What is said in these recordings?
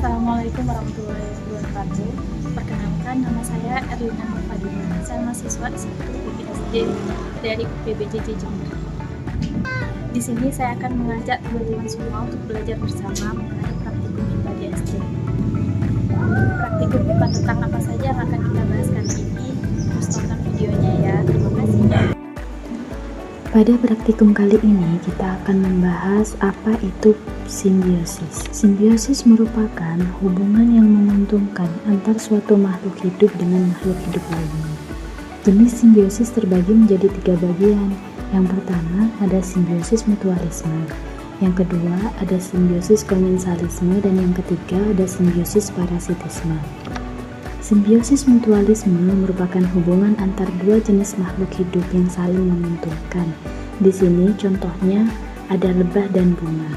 Assalamualaikum warahmatullahi wabarakatuh. Perkenalkan, nama saya Erlina Nurfadina. Saya mahasiswa S1 IPSJ dari UPBJJ Jember. Di sini saya akan mengajak teman-teman semua untuk belajar bersama mengenai praktikum IPA di SD. Praktikum IPA tentang apa saja yang akan kita bahas kali ini? Terus tonton videonya ya. Terima kasih. Pada praktikum kali ini kita akan membahas apa itu simbiosis. Simbiosis merupakan hubungan yang menguntungkan antar suatu makhluk hidup dengan makhluk hidup lainnya. Jenis simbiosis terbagi menjadi 3 bagian. Yang pertama ada simbiosis mutualisme, yang kedua ada simbiosis komensalisme, dan yang ketiga ada simbiosis parasitisme. Simbiosis mutualisme merupakan hubungan antar dua jenis makhluk hidup yang saling menguntungkan. Di sini contohnya ada lebah dan bunga.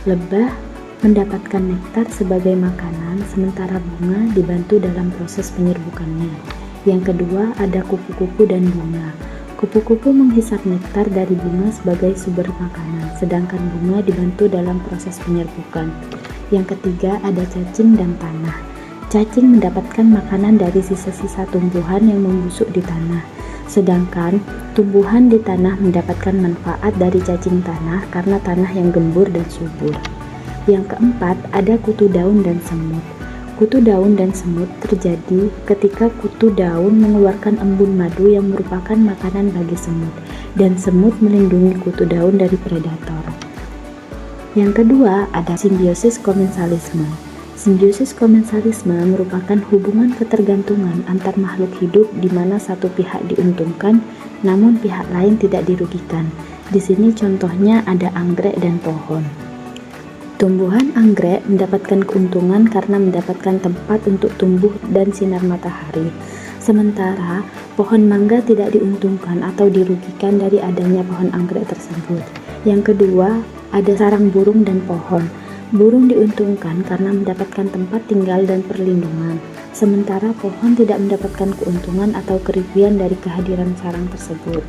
Lebah mendapatkan nektar sebagai makanan, sementara bunga dibantu dalam proses penyerbukannya. Yang kedua ada kupu-kupu dan bunga. Kupu-kupu menghisap nektar dari bunga sebagai sumber makanan, sedangkan bunga dibantu dalam proses penyerbukan. Yang ketiga ada cacing dan tanah. Cacing mendapatkan makanan dari sisa-sisa tumbuhan yang membusuk di tanah, sedangkan tumbuhan di tanah mendapatkan manfaat dari cacing tanah karena tanah yang gembur dan subur. Yang keempat, ada kutu daun dan semut. Kutu daun dan semut terjadi ketika kutu daun mengeluarkan embun madu yang merupakan makanan bagi semut, dan semut melindungi kutu daun dari predator. Yang kedua, ada simbiosis komensalisme. Simbiosis komensalisme merupakan hubungan ketergantungan antar makhluk hidup di mana satu pihak diuntungkan, namun pihak lain tidak dirugikan. Di sini contohnya ada anggrek dan pohon. Tumbuhan anggrek mendapatkan keuntungan karena mendapatkan tempat untuk tumbuh dan sinar matahari. Sementara pohon mangga tidak diuntungkan atau dirugikan dari adanya pohon anggrek tersebut. Yang kedua, ada sarang burung dan pohon. Burung diuntungkan karena mendapatkan tempat tinggal dan perlindungan, sementara pohon tidak mendapatkan keuntungan atau kerugian dari kehadiran sarang tersebut.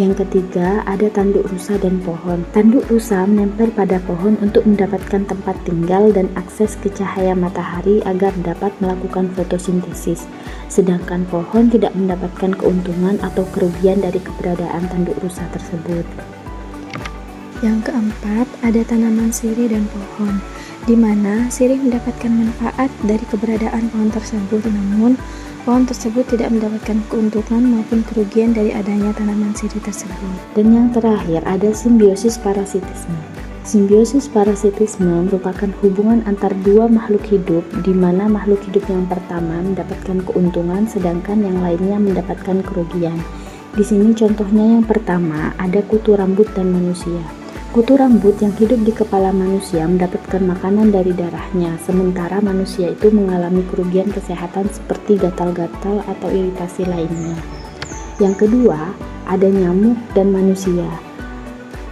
Yang ketiga, ada tanduk rusa dan pohon. Tanduk rusa menempel pada pohon untuk mendapatkan tempat tinggal dan akses ke cahaya matahari agar dapat melakukan fotosintesis, sedangkan pohon tidak mendapatkan keuntungan atau kerugian dari keberadaan tanduk rusa tersebut. Yang keempat, ada tanaman sirih dan pohon, di mana sirih mendapatkan manfaat dari keberadaan pohon tersebut, namun pohon tersebut tidak mendapatkan keuntungan maupun kerugian dari adanya tanaman sirih tersebut. Dan yang terakhir, ada simbiosis parasitisme. Simbiosis parasitisme merupakan hubungan antar dua makhluk hidup, di mana makhluk hidup yang pertama mendapatkan keuntungan, sedangkan yang lainnya mendapatkan kerugian. Di sini contohnya yang pertama, ada kutu rambut dan manusia. Kutu rambut yang hidup di kepala manusia mendapatkan makanan dari darahnya, sementara manusia itu mengalami kerugian kesehatan seperti gatal-gatal atau iritasi lainnya. Yang kedua, ada nyamuk dan manusia.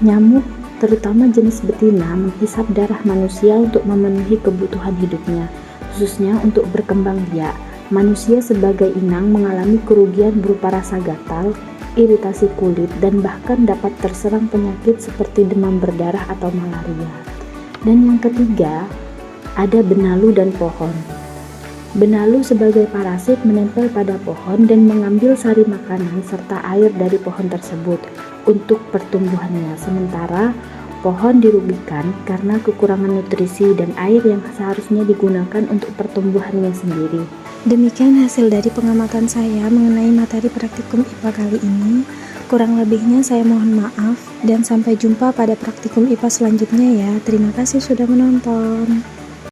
Nyamuk, terutama jenis betina, menghisap darah manusia untuk memenuhi kebutuhan hidupnya, khususnya untuk berkembang biak. Manusia sebagai inang mengalami kerugian berupa rasa gatal, iritasi kulit, dan bahkan dapat terserang penyakit seperti demam berdarah atau malaria. Dan yang ketiga, ada benalu dan pohon. Benalu sebagai parasit menempel pada pohon dan mengambil sari makanan serta air dari pohon tersebut untuk pertumbuhannya, sementara pohon dirugikan karena kekurangan nutrisi dan air yang seharusnya digunakan untuk pertumbuhannya sendiri. Demikian hasil dari pengamatan saya mengenai materi praktikum IPA kali ini. Kurang lebihnya saya mohon maaf dan sampai jumpa pada praktikum IPA selanjutnya ya. Terima kasih sudah menonton.